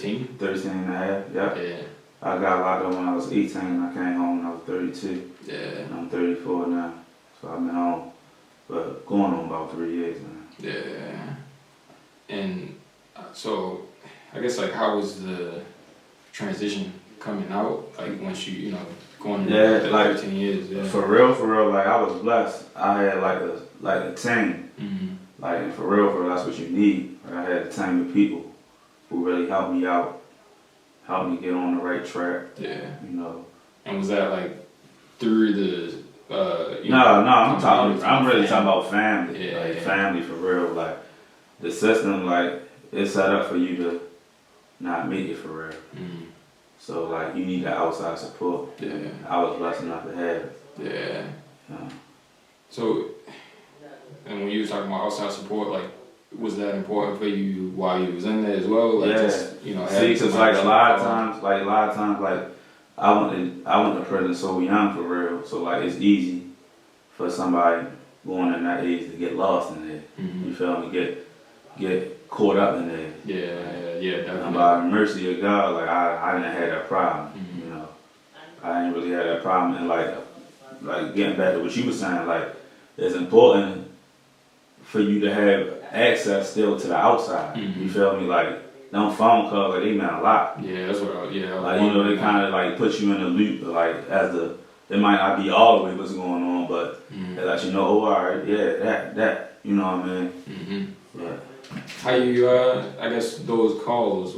13 and a half, yep. Yeah. I got locked up when I was 18. I came home when I was 32. Yeah. And I'm 34 now. So I've been home, but going on about 3 years now. Yeah. And so, I guess like how was the transition coming out? Like once you know, going like 13 years. Yeah. For real, like I was blessed. I had like a team. Mm-hmm. Like for real, that's what you need. Like, I had a team of people who really helped me out, helped me get on the right track. Yeah. You know. And was that like through the I'm really talking about family. Yeah, like yeah. family for real. Like the system, like it's set up for you to not make it for real. Mm-hmm. So like you need that outside support. Yeah. I was blessed enough to have it. Yeah. Yeah. So, and when you was talking about outside support, like, was that important for you while you was in there as well? Like, Yeah. just, you know, See, cause like a lot of times, like I went to prison so young for real. So like it's easy for somebody going in that age to get lost in there. Mm-hmm. You feel me? Get caught up in there. Yeah, definitely. And by the mercy of God, like I didn't have that problem. Mm-hmm. You know, I didn't really have that problem. And like getting back to what you were saying, like it's important for you to have access still to the outside. Mm-hmm. You feel me? Like them phone calls, like they meant a lot. Yeah, that's what I Like, you know, they kind of like put you in a loop, like it might not be all the way what's going on, but they let you know, oh, all right, yeah, that, you know what I mean? Mm-hmm. Yeah. How you, I guess those calls,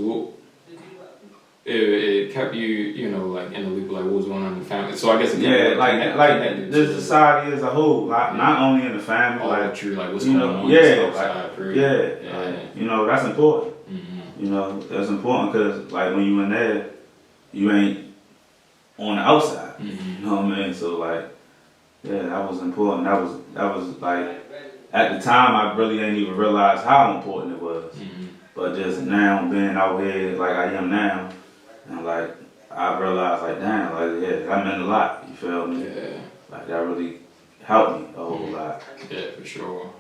it kept you, you know, like in the loop, like what was going on in the family. So I guess like the society as a whole, like not only in the family, like true, like what's you going know, on outside, yeah. like, you know, that's important. Mm-hmm. You know, that's important because like when you in there, you ain't on the outside. Mm-hmm. You know what I mean? So like, yeah, that was important. That was like at the time I really didn't even realize how important it was. Mm-hmm. But just now being out here like I am now, and like I realized like damn, like yeah, that meant a lot. You feel me? Yeah. Like that really helped me a whole lot. Yeah, for sure.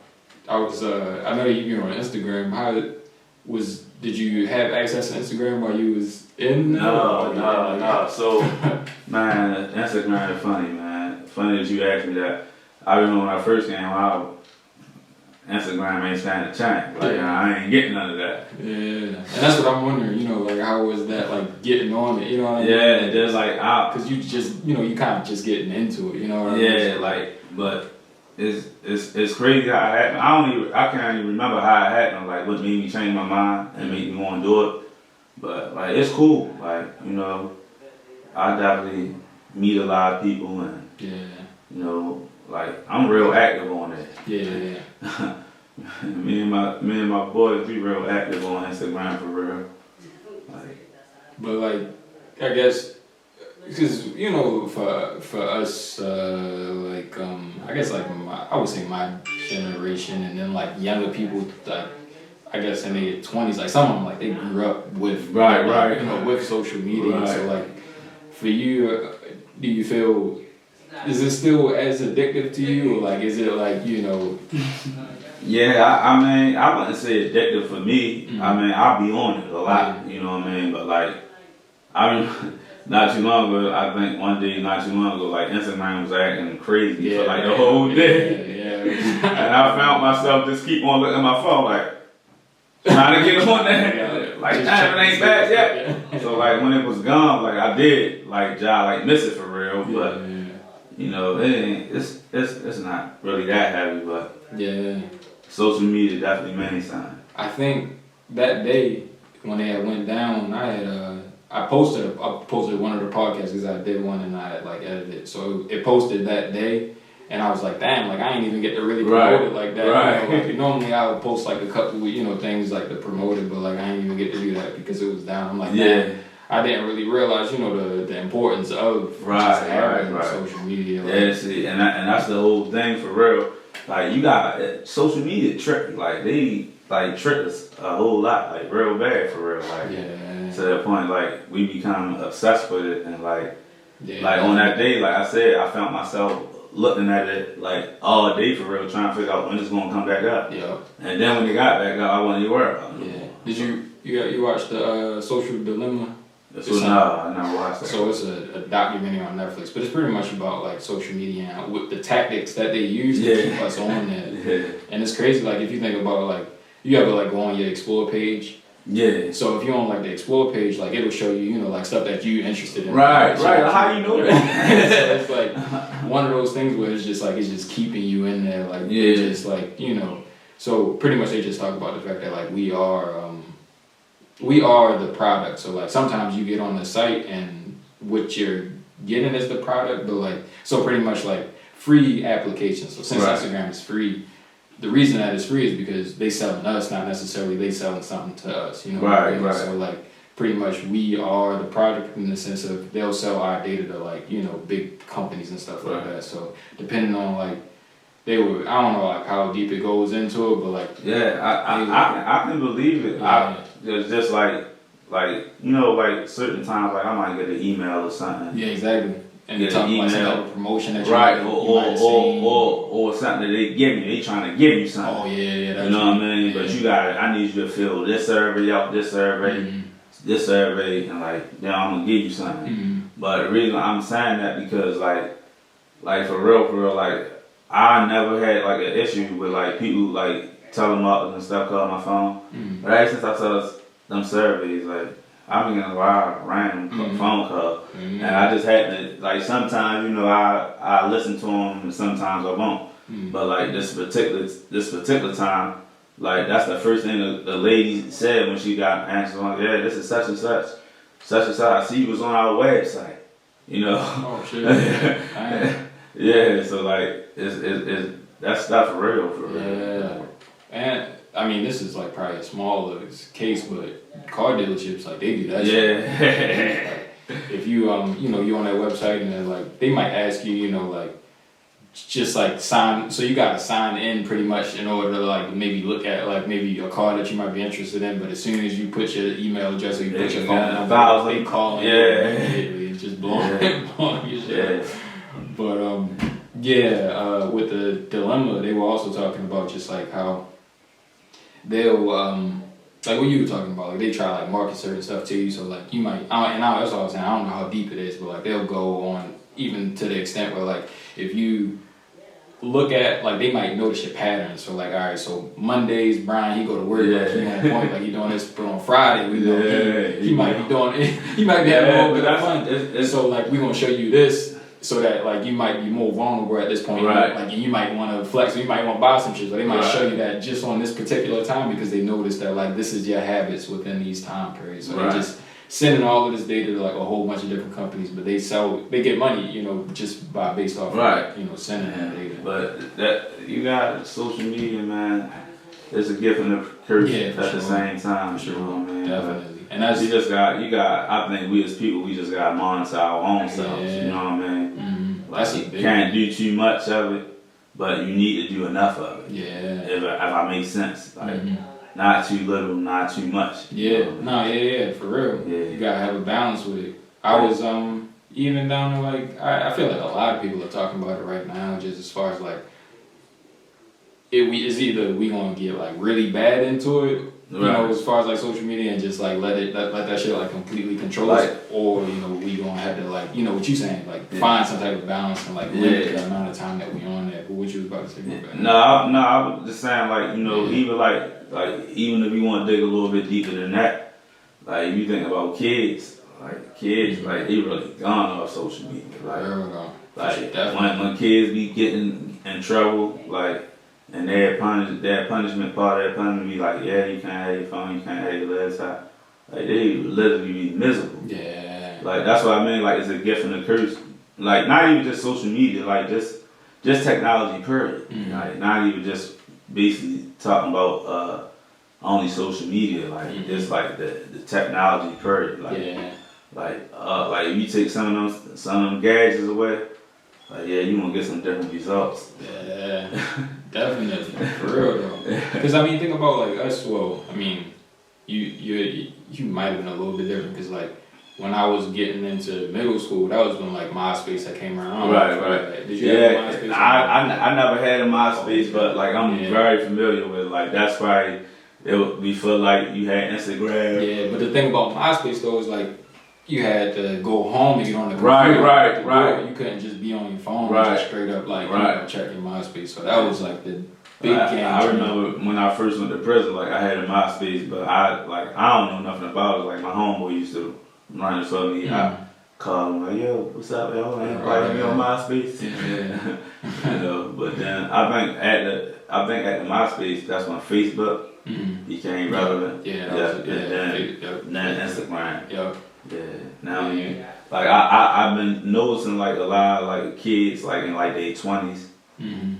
I was I know you were on Instagram. Did you have access to Instagram while you was in? No. So man, Instagram is funny, man. Funny that you asked me that. I remember when I first came out, Instagram ain't standing a chance. Like I ain't getting none of that. Yeah, and that's what I'm wondering. You know, like how was that like getting on it? You know what I mean? Yeah, and just like because you just you kind of just getting into it. You know what I mean? Yeah, like but it's crazy how it happened. I can't even remember how it happened. Like what made me change my mind and make me want to do it. But like it's cool. Like you know, I definitely meet a lot of people and you know. Like I'm real active on it. Yeah. me and my boys be real active on Instagram for real. But like, I guess, because you know, for us, like I guess like I would say my generation, and then like younger people, like I guess in their 20s, like some of them like they grew up with you know, with social media. Right. So like, for you, do you feel? Is it still as addictive to you, or like is it like you know? Yeah, I mean, I wouldn't say addictive for me. Mm-hmm. I mean, I'll be on it a lot. You know what I mean? But like, I mean, not too long ago, I think one day not too long ago, like Instagram was acting crazy for like the whole day. Yeah. And I found myself just keep on looking at my phone, like trying to get on there. Like, damn, it ain't bad yet. So like when it was gone, like I did, like miss it for real, but. You know, it's not really that heavy, but social media definitely means something. I think that day when they had went down, I posted one of the podcasts because I did one and I had like edited it, so it posted that day, and I was like, damn, like I ain't even get to really promote it like that. Right. You know, like, normally I would post like a couple, you know, things like to promote it, but like I ain't even get to do that because it was down. I'm like, damn. I didn't really realize, you know, the importance of just having social media. Like. Yeah, see, and that's the whole thing for real. Like you got social media trick, like they like trick us a whole lot, like real bad for real. Like to that point, like we become obsessed with it, and like on that day, like I said, I found myself looking at it like all day for real, trying to figure out when it's gonna come back up. Yeah. And then when it got back up, I wasn't even worried about it. Yeah. You watched the Social Dilemma? So no, I never watched that. So it's a documentary on Netflix, but it's pretty much about like social media and with the tactics that they use to keep us on there. Yeah. And it's crazy, like if you think about like you have to like go on your Explore page. Yeah. So if you're on like the Explore page, like it'll show you, like stuff that you're interested in. Right. How you know that? So it's like one of those things where it's just keeping you in there, like just like So pretty much they just talk about the fact that like we are the product. So like sometimes you get on the site and what you're getting is the product, but like so pretty much like free applications. So since Instagram is free, the reason that it's free is because they selling us, not necessarily they selling something to us. Right. So like pretty much we are the product in the sense of they'll sell our data to like big companies and stuff like that. So depending on like I don't know like how deep it goes into it, but like I can believe it. Yeah. It's just like like certain times like I might get an email or something. Yeah, exactly. And they're talking about some type of promotion that or something that they give you. They trying to give you something. Oh yeah. That's what I mean? Yeah. But I need you to fill this survey out, this survey, this survey, and like then I'm gonna give you something. Mm-hmm. But the reason I'm saying that because like for real, like I never had like an issue with like people like telling up and stuff calling my phone. Mm-hmm. But ever since I saw them surveys, like I've been getting a lot of random phone calls, and I just had to like sometimes I listen to them and sometimes I won't. But like this particular time, like that's the first thing the lady said when she got answers on. Yeah, this is such and such. I see you was on our website. Oh shit. Yeah, so like it's that stuff for real. Yeah, and I mean this is like probably a smaller case, but car dealerships like they do that. Yeah. Shit. Like, if you you're on their website and then like they might ask you like just like sign, so you gotta sign in pretty much in order to like maybe look at like maybe a car that you might be interested in, but as soon as you put your email address or you put your phone number, they call you immediately, just blowing your shit. But with the dilemma, they were also talking about just like how they'll like what you were talking about, like they try like market certain stuff to you, so like you might that's what I was saying, I don't know how deep it is, but like they'll go on even to the extent where like if you look at like they might notice your patterns. So like, all right, so Mondays Brian he go to work like he on point, like he doing this, but on Friday we know he might be doing it. He might be having a little bit of fun. So like we gonna show you this so that like you might be more vulnerable at this point. Right. Like you might want to flex, or you might want to buy some shit. So they might show you that just on this particular time because they notice that like this is your habits within these time periods. So they just sending all of this data to like a whole bunch of different companies, but they get money, just based off of, sending that data. But that you got social media, man. It's a gift and a curse at the same time. For sure, man. Definitely. And that's you got. I think we as people, we just got to monitor our own selves. You know what I mean? Mm-hmm. Like, you can't do too much of it, but you need to do enough of it. Yeah. If I make sense, like. Not too little, not too much. Yeah, for real. Yeah. You gotta have a balance with it. I was even down to like I feel like a lot of people are talking about it right now, just as far as like it's either we gonna get like really bad into it, as far as like social media and just like let that shit like completely control us, or we gonna have to like what you saying, like find some type of balance and like limit the amount of time that we on there. But what you was about to say about that? No, I was just saying like even like even if you want to dig a little bit deeper than that, like if you think about kids, like they really gone off social media. When kids be getting in trouble, like and their punishment part of their punishment be like, yeah, you can't have your phone, you can't have your laptop. Like they literally be miserable. Yeah. Like that's what I mean. Like it's a gift and a curse. Like not even just social media, like just technology period. Like not even just basically talking about only social media, like just like the technology period. Like like if you take some of them gadgets away, like you gonna get some different results. Yeah, definitely, for real though. Because I mean, think about like us. Well, I mean, you might have been a little bit different because like when I was getting into middle school, that was when like MySpace had came around. Right. Did you have MySpace? I never had a MySpace, but like I'm very familiar with it. Like that's why it would be feel like you had Instagram. Yeah, but the thing about MySpace though is like you had to go home and get on the computer. Right. You couldn't just be on your phone and Right. just straight up like check your MySpace. So that was like the big game. I remember when I first went to prison, like I had a MySpace, but I don't know nothing about it. Like my homeboy used to run it for me. I called him like, yo, what's up, yo? Like me on MySpace. Yeah. You know, but then I think at the MySpace, that's when Facebook became relevant. Then Instagram. Yep. Yeah. Now like I've been noticing like a lot of like kids like in like their 20s,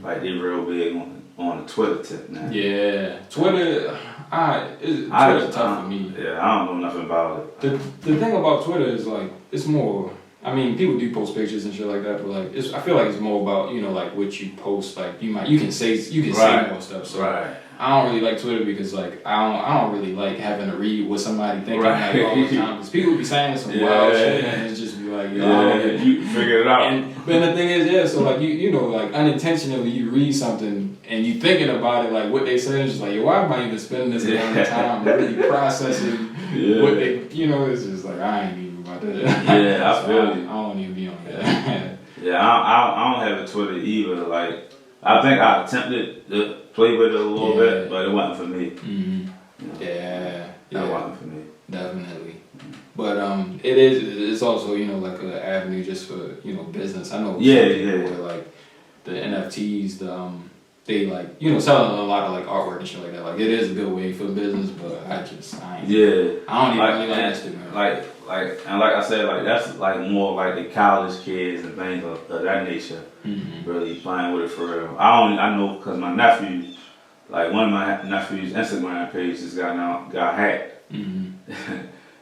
like they real big on the Twitter tip now. Yeah. Twitter Twitter's tough for me. Yeah, I don't know nothing about it. The thing about Twitter is like it's more. I mean, people do post pictures and shit like that, but like I feel like it's more about like what you post. Like you can say more stuff. So I don't really like Twitter because like I don't really like having to read what somebody thinking like all the time because people be saying some wild shit and it's just be like you figure it out. But the thing is so like you know like unintentionally you read something and you thinking about it like what they say is just like why am I even spending this amount of time really processing what they it's just like I ain't even about that. Yeah, I feel you. I don't even be on that. Yeah, I don't have a Twitter either. Like I think I attempted to play with it a little bit, but it wasn't for me. That wasn't for me. Definitely. But it's also like an avenue just for business. I know where like the NFTs, they like selling a lot of like artwork and shit like that. Like it is a good way for business, but I don't even really like Instagram. And like I said, like that's like more like the college kids and things of that nature really playing with it for real. I know because my nephew, like one of my nephew's Instagram pages got hacked.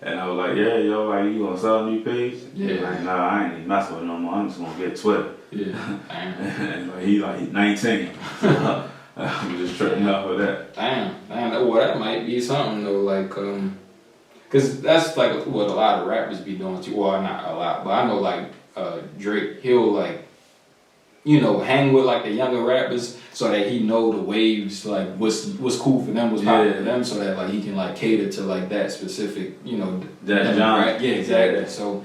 And I was like, yeah, yo, like you gonna sell a new page? Yeah. Like, nah, I ain't even messing with it no more. I'm just gonna get Twitter. Yeah. And like he's 19. So I'm just tripping off with that. Damn. Well, that might be something though, like cause that's like what a lot of rappers be doing too. Well, not a lot, but I know like Drake, he'll like hang with like the younger rappers so that he know the waves, like what's cool for them, what's popular for them, so that like he can like cater to like that specific, that genre. Yeah, exactly. So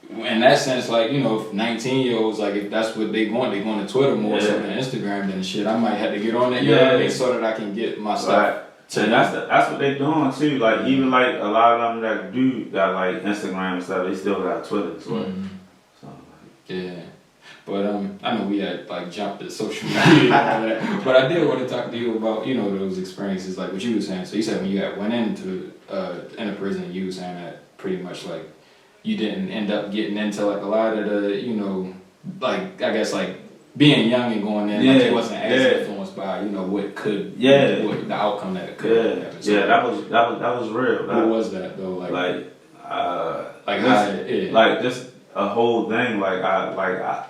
in that sense, like if 19-year-olds, like if that's what they going to Twitter more so than Instagram than shit. I might have to get on there, so that I can get my stuff. And that's what they doing too. Like even like a lot of them that do got like Instagram and stuff, they still got Twitter as well. So yeah. But I know we had like jumped to social media and all that. But I did want to talk to you about those experiences, like what you were saying. So you said when you went into in a prison, you were saying that pretty much like you didn't end up getting into like a lot of the like I guess like being young and going in, like you wasn't as influenced by what could what the outcome that it could happen. So, that was real. What was that though? Like just a whole thing. I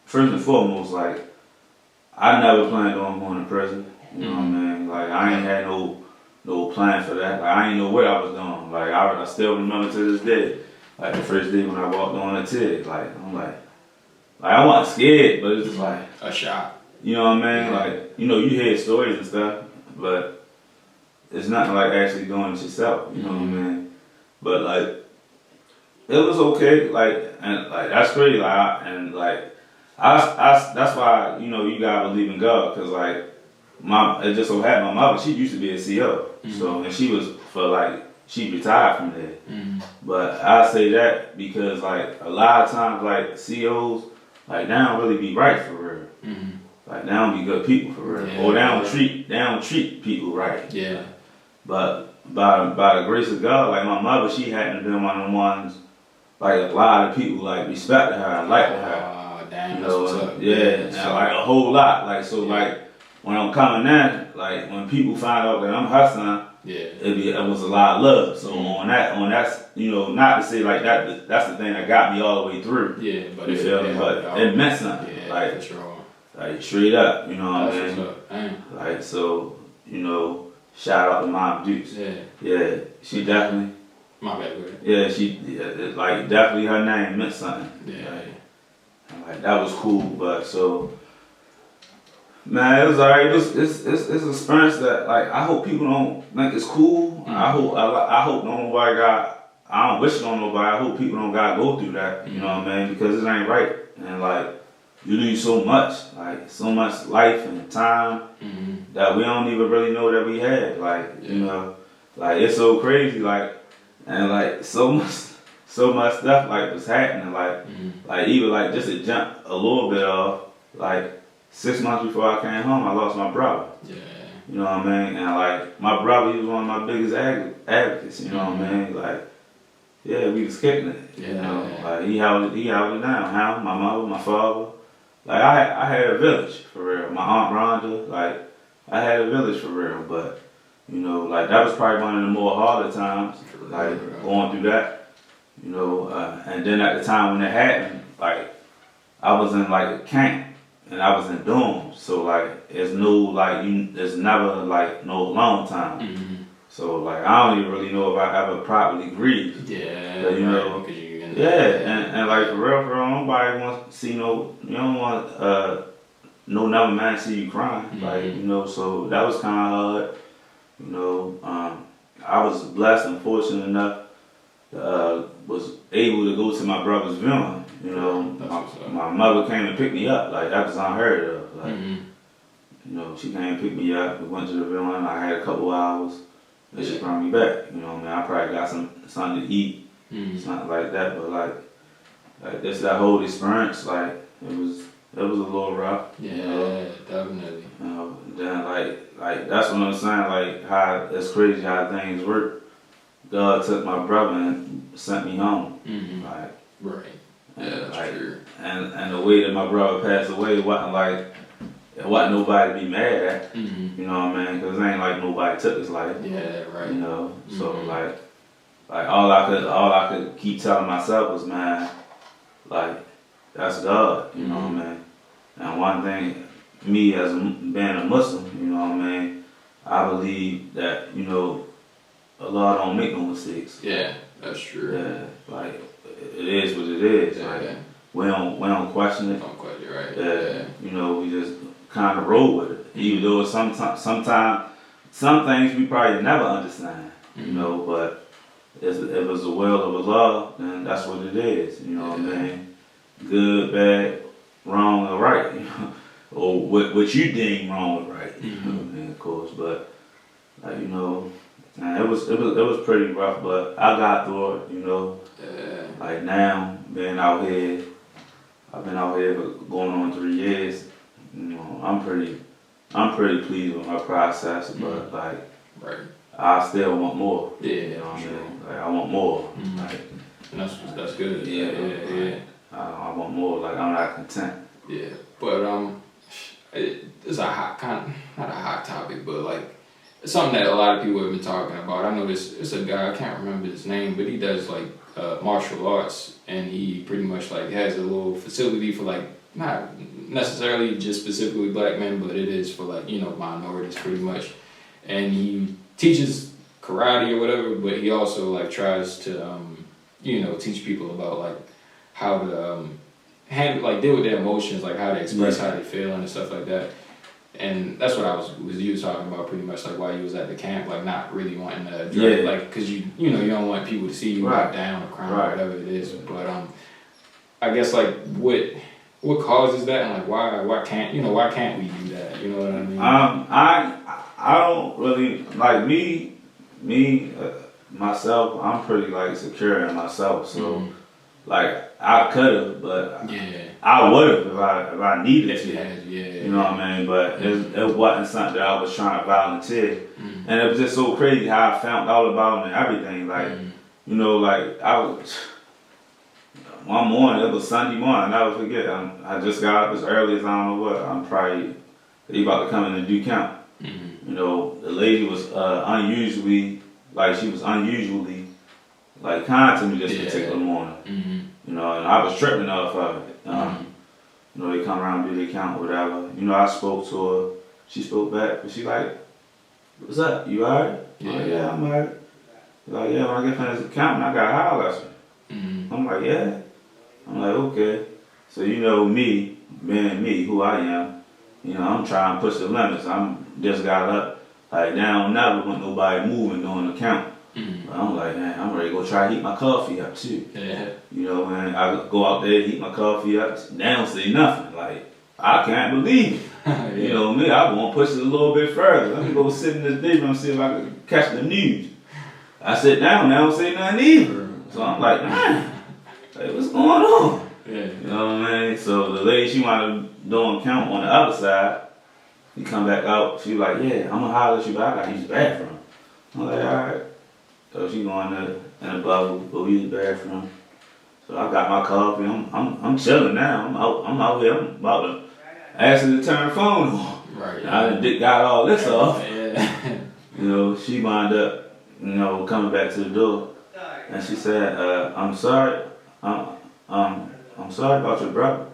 first and foremost, like I never planned on going to prison. You know what I mean? Like I ain't had no plan for that. Like I ain't know what I was doing. Like I still remember to this day, like the first day when I walked on the TIG. Like I'm like I wasn't scared, but it's just like a shock. You know what I mean? Like you hear stories and stuff, but it's nothing like actually going it yourself. You know what I mean? But like it was okay. Like and like that's great. That's why you gotta believe in God, because like it just so happened my mother, she used to be a CO, so and she was she retired from there. But I say that because like a lot of times like COs like they don't really be right for real. Like they don't be good people for real, or they don't treat people right. Yeah. But by the grace of God, like my mother, she hadn't been one of the ones like a lot of people like respected her and liked her. Damn, that's what's up. Like a whole lot. Like so, like when I'm coming in, like when people find out that I'm her son, it was a lot of love. So on that, not to say like that. That's the thing that got me all the way through. Yeah, but you feel me? But it meant something. Yeah, like for sure. Like straight up, you know what I mean? Like so, shout out to Mom Dukes. Yeah, she definitely. My bad, bro. Yeah, like definitely her name meant something. Yeah. Like that was cool, but so Man, it was alright. It's an experience that like I hope people don't think it's cool. I hope nobody got. I don't wish it on nobody. I hope people don't gotta go through that. You know what I mean? Because it ain't right. And like you lose so much life and time that we don't even really know that we had. Like you know, like it's so crazy. Like and like so much stuff like was happening. Like even like just to jump a little bit off like. 6 months before I came home, I lost my brother. Yeah. You know what I mean? And like my brother, he was one of my biggest advocates. You know what I mean? Like, yeah, we was kicking it. You know, like he held it down. Him, my mother, my father. Like I had a village for real. My aunt Rhonda, like I had a village for real. But you know, like that was probably one of the more harder times, like going through that. You know, and then at the time when it happened, like I was in like a camp. And I was in dorms, so like it's there's never like no long time. So like I don't even really know if I ever properly grieved. Yeah, but, you know, and like for real, nobody wants to see you don't want no another man see you crying. Like you know, so that was kind of hard. You know, I was blessed and fortunate enough. Was able to go to my brother's viewing. You know, my mother came and picked me up. Like that was unheard of. Like, you know, she came and picked me up. We went to the viewing. I had a couple hours. Then she brought me back. You know, what I mean, I probably got something to eat, something like that. But like this that whole experience, like it was a little rough. Yeah, you know? Definitely. You know, then like that's what I'm saying. Like how it's crazy how things work. God took my brother and sent me home. Like, right. Yeah, that's true. And the way that my brother passed away wasn't nobody to be mad at. You know what I mean? Because it ain't like nobody took his life. Yeah, right. You know, so like all I could keep telling myself was, man, like that's God. You know what I mean? And one thing, me as being a Muslim, you know what I mean, I believe that Allah don't make no mistakes. Yeah, that's true. Yeah, like it is what it is. Yeah, like we don't question it. Don't question it, right? Yeah, you know, we just kind of roll with it. Even though sometimes some things we probably never understand. You know, but if it was the will of Allah, then that's what it is. You know what I mean? Good, bad, wrong, or right. You know? Or what you deem wrong or right. You know what I mean, of course, but like you know. And it was pretty rough, but I got through it, you know. Yeah. Like now, being out here, I've been out here for going on 3 years. You know, I'm pretty pleased with my process, but like, I still want more. Yeah, you know what I mean? Like I want more. Like, and that's good. Yeah. I want more. Like I'm not content. Yeah, but it's a hot not a hot topic, but like. It's something that a lot of people have been talking about. I know it's a guy, I can't remember his name, but he does like martial arts, and he pretty much like has a little facility for like not necessarily just specifically black men, but it is for like minorities pretty much. And he teaches karate or whatever, but he also like tries to teach people about like how to deal with their emotions, like how to express how they feel and stuff like that. And that's what I was you talking about pretty much like while you was at the camp, like not really wanting to like because you don't want people to see you knocked down or crying or whatever it is. But I guess like what causes that and like why can't we do that? You know what I mean? I don't really like me myself. I'm pretty like secure in myself, so like I could have, but I would have if I needed to. You know what I mean? But it wasn't something that I was trying to volunteer. And it was just so crazy how I found out about it and everything. Like, like I was, one morning, it was Sunday morning, I'll never forget. I just got up as early as I don't know what. I'm probably, they about to come in and do count. You know, the lady was unusually like kind to me this particular morning. You know, and I was tripping off of it. They come around and do their count or whatever. I spoke to her. She spoke back, but she like, what's up? You alright? Yeah, I'm alright. Like, yeah, when I get finished counting, I got a high lesson. I'm like, yeah. I'm like, okay. So me, being me, who I am, you know, I'm trying to push the limits. I'm just got up, like now, never want nobody moving during the count. Mm-hmm. I'm like, man, I'm ready to go try to heat my coffee up too. Yeah. You know, man, I go out there, heat my coffee up. They don't say nothing. Like, I can't believe it. Yeah. You know me, I want to push it a little bit further. Let me go sit in this big room and see if I can catch the news. I sit down, they don't say nothing either. So I'm like, man, like, what's going on? Yeah. You know what I mean? So the lady, she wanted doing count on the other side. You come back out, she like, yeah, I'm gonna holler at you, but I gotta use the bathroom. I'm like, alright. So she going in the bubble, go use the bathroom. So I got my coffee, I'm chilling now. I'm out here, I'm about to ask her to turn the phone on. Right. I done got all this off. Yeah. You know, she wound up, you know, coming back to the door. And she said, I'm sorry, I'm sorry about your brother.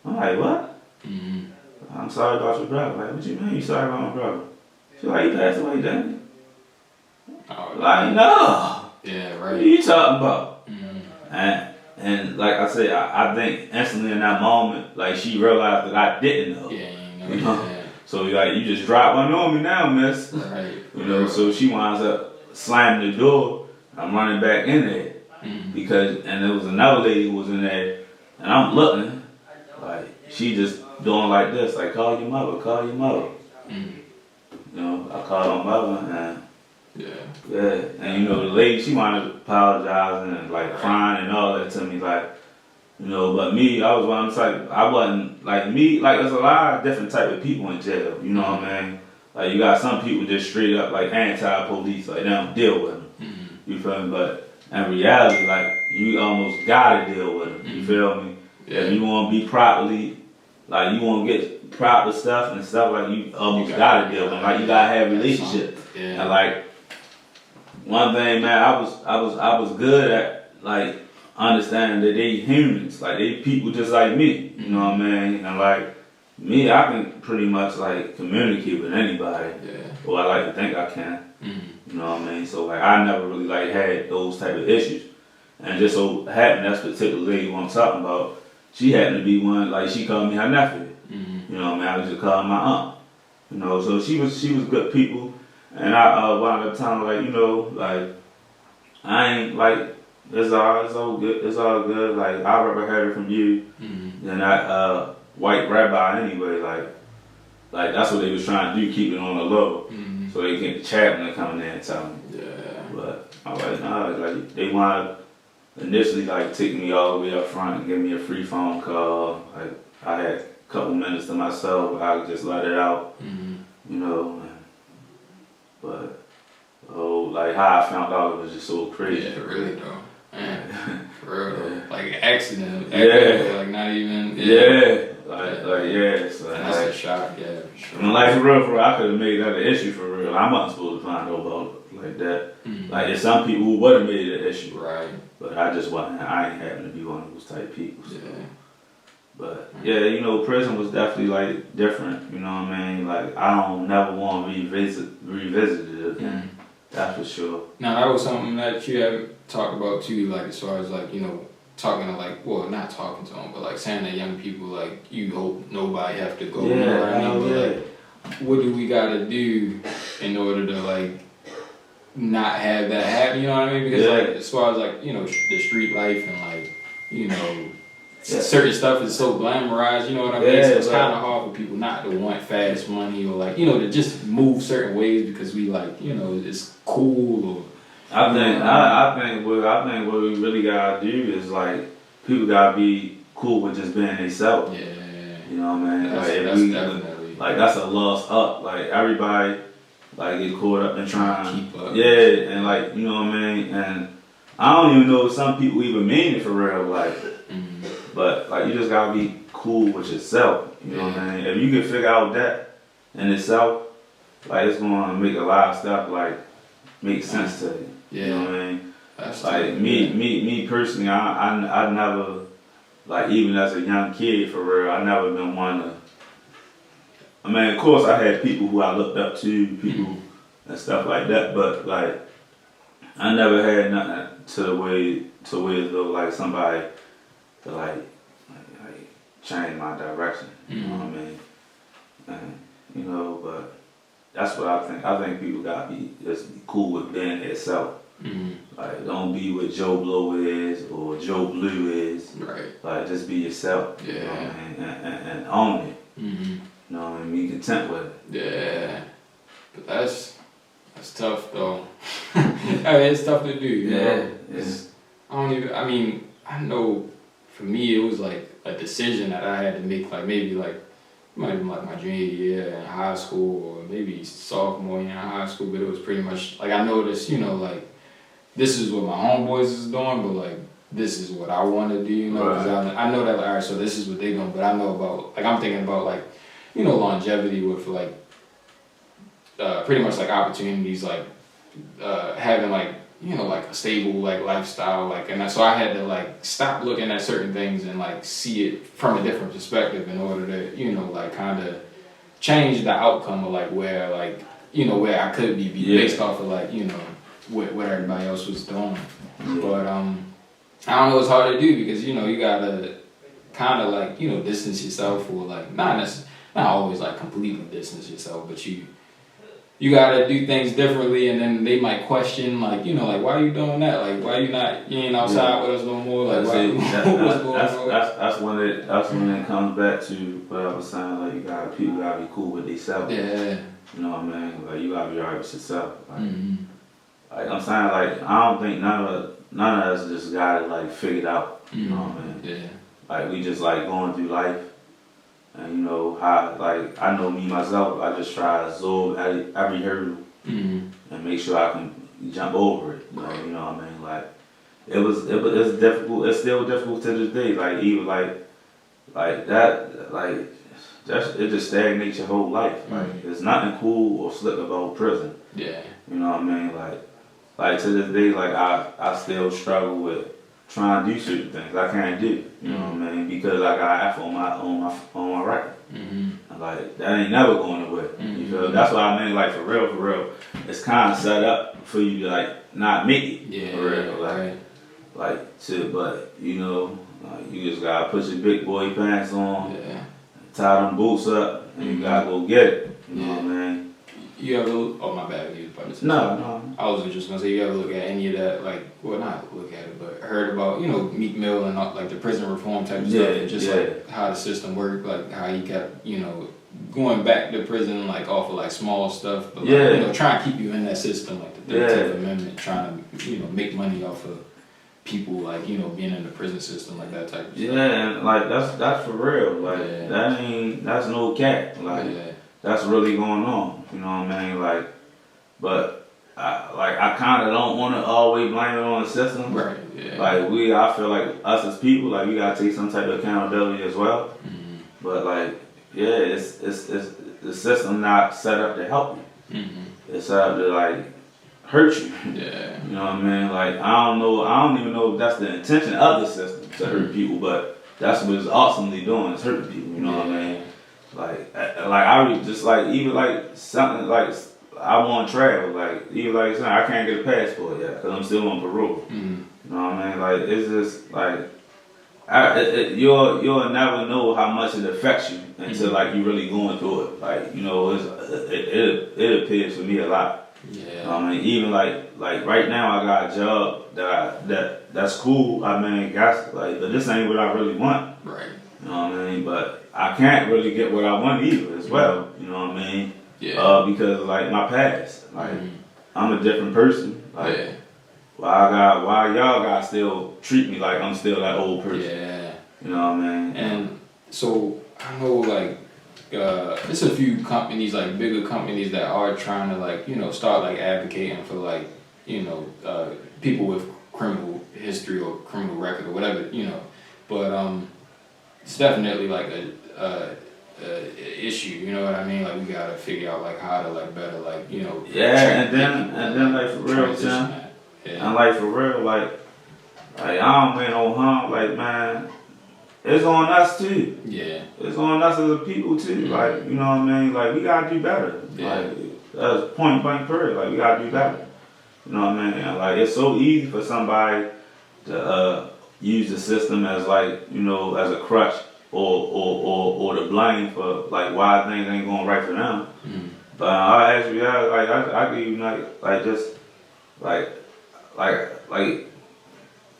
I'm like, what? Mm-hmm. I'm sorry about your brother. Like, what you mean you sorry about my brother? She like, he passed away, didn't he? Oh, Like, no. yeah, What right. are you talking about? Mm-hmm. And like I said, I think instantly in that moment, like she realized that I didn't know. Yeah, you You know. know? Yeah. So like, you just dropped one on me now, miss. Right. You know, so she winds up slamming the door. I'm running back in there. Mm-hmm. Because, and there was another lady who was in there, and I'm looking, like, she just doing like this, like, call your mother, call your mother. Mm-hmm. You know, I called my mother, and Yeah. and you know, the lady, she wanted to apologize and like crying and all that to me, like, you know, but me, I was one type, I wasn't, like me, like, there's a lot of different type of people in jail, you know what I mean? Like, you got some people just straight up, like, anti-police, like, they don't deal with them, Mm-hmm. you feel me? But in reality, like, you almost gotta deal with them, you feel me? Yeah. If you want to be properly, like, you want to get proper stuff and stuff, like, you almost gotta deal with them, like, you gotta have relationships. Yeah. And, like, one thing, man, I was good at, like, understanding that they humans, like, they people just like me, you know what I mean? And, like, me, I can pretty much, like, communicate with anybody, Yeah. or I like to think I can. Mm-hmm. You know what I mean? So like I never really like had those type of issues. And just so happened that's particular lady who I'm talking about, she happened to be one, like she called me her nephew. Mm-hmm. You know what I mean? I was just calling my aunt. You know, so she was good people. And I wound up telling her, like, you know, like I ain't like it's all good. Like I'd rather heard it from you Mm-hmm. than that white rabbi anyway, like that's what they was trying to do, keep it on the low. Mm-hmm. So they get the chaplain to come in there and tell me. Yeah. But I was like, nah, like they wanted initially like take me all the way up front and give me a free phone call. Like I had a couple minutes to myself, I could just let it out, Mm-hmm. you know. But like how I found out it was just so crazy. Yeah, really though. Man, for real though. Like accident. Yeah. Like not even. Yeah. Like yeah. So And that's like, a shock. Yeah, for sure. and like for real, I could have made that an issue for real. I wasn't supposed to find out about it like that. Mm-hmm. Like there's some people who would have made it an issue. Right. But I just wasn't. I ain't happen to be one of those type people. So. Yeah. But yeah, you know, prison was definitely like different. You know what I mean? Like I don't never want to revisit it again. Mm-hmm. That's for sure. Now that was something that you haven't talked about too, like as far as like, you know, talking to like, well, not talking to them, but like saying to young people like, you hope nobody have to go. You know what I mean? But like, what do we gotta do in order to like not have that happen? You know what I mean? Because like as far as like, you know, the street life and like, you know, certain stuff is so glamorized, you know what I mean? Yeah, so it's kind of hard for people not to want fast money or like, you know, to just move certain ways because we like, you know, it's cool or. I think what we really gotta do is like people gotta be cool with just being themselves. Yeah. You know what I mean? That's, like that's definitely. like that's a loss up. Like everybody like get caught up in trying to keep up. Yeah, and like you know what I mean? And I don't even know if some people even mean it for real, like but like you just gotta be cool with yourself. You know what I mean? If you can figure out that in itself, like it's gonna make a lot of stuff like make sense to you. Yeah. You know what I mean? That's like me personally, I never like even as a young kid for real, I never been one to. I mean, of course, I had people who I looked up to, people and stuff like that, but like I never had nothing to where as though like somebody to like change my direction. You know what I mean? and you know, but that's what I think. I think people gotta be just be cool with being themselves. Like, don't be what Joe Blow is or Joe Blue is. Right. Like, just be yourself. Yeah. You know what I mean? And own it. You know what I mean? Be content with it. Yeah. But that's tough though. I mean, it's tough to do. You know? I mean, I know for me it was like a decision that I had to make. Like maybe like might have been like my junior year in high school or maybe sophomore year in high school. But it was pretty much like I noticed, you know, like this is what my homeboys is doing, but like this is what I want to do. You know, because I know that like, all right, so this is what they doing, but I know about like I'm thinking about like, you know, longevity with like pretty much like opportunities like having like, you know, like a stable like lifestyle, like, and so I had to like stop looking at certain things and like see it from a different perspective in order to, you know, like kind of change the outcome of like where like, you know, where I could be based off of like, you know, what everybody else was doing. But I don't know, it's hard to do because, you know, you gotta kind of like, you know, distance yourself or like not always like completely distance yourself, but you gotta do things differently, and then they might question, like, you know, like, why are you doing that? Like, why you ain't outside with us no more? Like, that's when it comes back to what I was saying. Like, people gotta be cool with themselves. Yeah. You know what I mean? Like, you gotta be alright with yourself. Like, like I'm saying, like, I don't think none of us just got it like figured out. You know what I mean? Yeah. Like, we just like going through life. And you know how, like, I know me myself, I just try to absorb every hurdle and make sure I can jump over it. Like, you know what I mean? Like, it's difficult. It's still difficult to this day. Like, even like that, like, it just stagnates your whole life. Like, there's nothing cool or slick about prison. Yeah. You know what I mean? Like to this day, like I still struggle with trying to do certain things I can't do, you know what I mean? Because I got F on my record. Like, that ain't never going away. You feel? That's what I mean, like, for real. It's kind of set up for you to, like, not make it. Yeah, for real. Like, but, you know, you just gotta put your big boy pants on, tie them boots up, and you gotta go get it. You know what I mean? You ever, oh my bad, you about to say No. I was just gonna say, you ever look at any of that, like, well, not look at it, but heard about, you know, Meek Mill and like the prison reform type of stuff, and just like how the system worked, like how he kept, you know, going back to prison like off of like small stuff, but like, you know, trying to keep you in that system, like the 13th Amendment, trying to, you know, make money off of people like, you know, being in the prison system, like that type of stuff. Yeah, and like that's for real. Like that's no cap. Like that's really going on. You know what I mean? Like, but I kind of don't want to always blame it on the system. Right. Yeah. Like I feel like us as people, like we gotta take some type of accountability as well. But like, it's the system not set up to help you. It's set up to like hurt you. Yeah. You know what I mean? Like, I don't even know if that's the intention of the system to hurt people, but that's what it's ultimately doing, is hurting people. You know what I mean? Like I would just like, even like something like, I want to travel, like, even like I can't get a passport yet because I'm still on parole. You know what I mean? Like, it's just like, you'll never know how much it affects you until like you really going through it. Like, you know, it appears for me a lot. Yeah. You know what I mean? Even like right now I got a job that's cool. I mean, but this ain't what I really want. Right. You know what I mean? But I can't really get what I want either as well. You know what I mean? Yeah. Because of like my past. Like, I'm a different person. Like, why y'all guys still treat me like I'm still that old person? Yeah. You know what I mean? And so I know like there's a few companies, like bigger companies, that are trying to like, you know, start like advocating for like, you know, people with criminal history or criminal record or whatever, you know. But it's definitely like a issue, you know what I mean? Like, we gotta figure out like how to like better, like, you know. And then like for real, Tim. And like for real, like I don't mean no harm. Like, man, it's on us too. Yeah. It's on us as a people too. Like, you know what I mean? Like, we gotta do better. Like, that's point blank period. Like, we gotta do better. You know what I mean? And like, it's so easy for somebody to use the system as like, you know, as a crutch or the blame for like why things ain't going right for them. But I actually, I give you like just like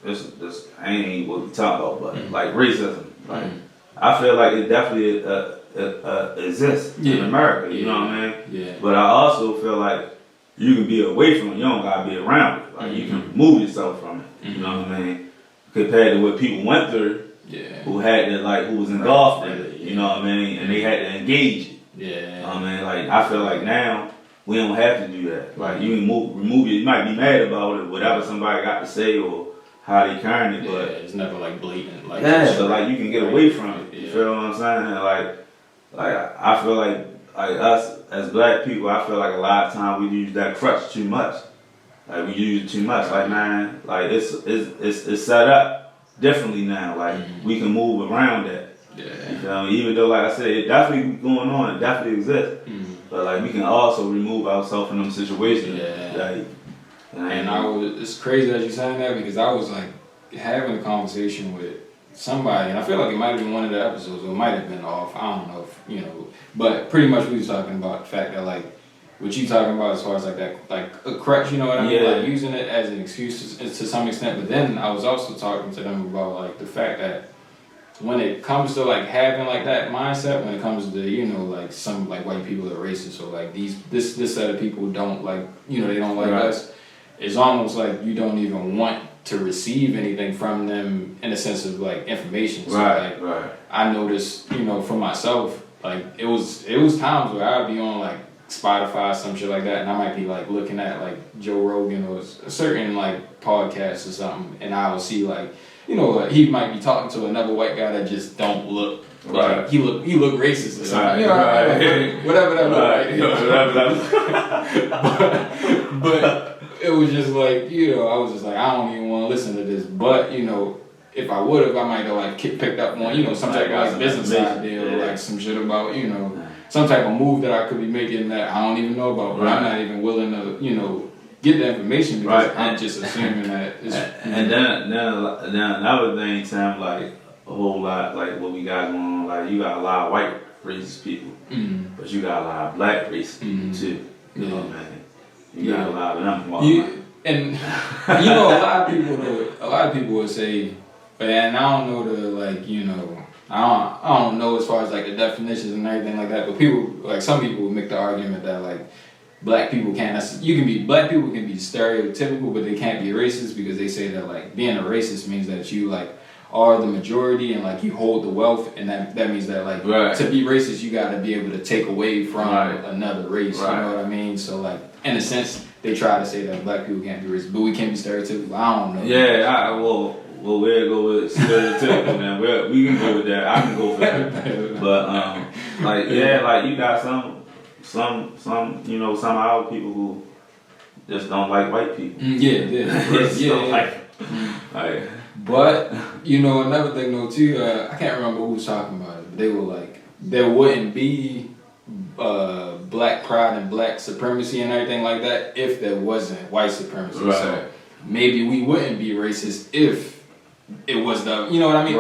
this ain't what we talking about, but like racism, like I feel like it definitely exists in America. You know what I mean? Yeah. But I also feel like you can be away from it. You don't gotta be around it. Like you can remove yourself from it. You know what I mean? Compared to what people went through, who had to who was engulfed in it. You know what I mean? And they had to engage it. Yeah. I mean, like I feel like now we don't have to do that. Like you can remove it. You might be mad about it, whatever somebody got to say or how they carrying it, but it's never like blatant. Like but like you can get away from it. You feel what I'm saying? And like I feel like us as black people, I feel like a lot of times we use that crutch too much. Like we use it too much. Like man, like it's set up differently now. Like we can move around that. Yeah. You feel me? Even though, like I said, it definitely going on, it definitely exists. But like we can also remove ourselves from them situations. Yeah. And it's crazy that you're saying that because I was like having a conversation with somebody, and I feel like it might have been one of the episodes, or it might have been off. I don't know if but pretty much we was talking about the fact that like what you talking about as far as like that, like a crutch, you know what I mean? Like using it as an excuse to some extent. But then I was also talking to them about like the fact that when it comes to like having like that mindset, when it comes to like some like white people are racist or like this set of people don't like they don't like us, it's almost like you don't even want to receive anything from them in a sense of like information. So I noticed for myself, like it was times where I'd be on like Spotify, some shit like that, and I might be like looking at like Joe Rogan or a certain like podcast or something, and I will see like he might be talking to another white guy that just don't look like he look racist or something. Whatever that look like. But it was just like I was just like I don't even want to listen to this. But if I would have, I might have like picked up on some type of like business idea or like some shit about some type of move that I could be making that I don't even know about. But I'm not even willing to get the information because I'm just assuming that it's and then another thing, Sam, like a whole lot like what we got going on, like you got a lot of white racist people, but you got a lot of black racist people too. You know what I mean? You got a lot of them. And a lot of people will say, and I don't know the I don't know as far as like the definitions and everything like that, but people like some people will make the argument that like black people can't. Black people can be stereotypical, but they can't be racist because they say that like being a racist means that you like are the majority and like you hold the wealth, and that means that like to be racist you got to be able to take away from another race. You know what I mean? So like in a sense they try to say that black people can't be racist, but we can't be stereotypical. I don't know. Yeah, well we'll go with stereotypical man. We can go with that. I can go for that. But like you got some some of our people who just don't like white people. But another thing though too, I can't remember who was talking about it, but they were like there wouldn't be black pride and black supremacy and everything like that if there wasn't white supremacy. So maybe we wouldn't be racist if it was the what I mean.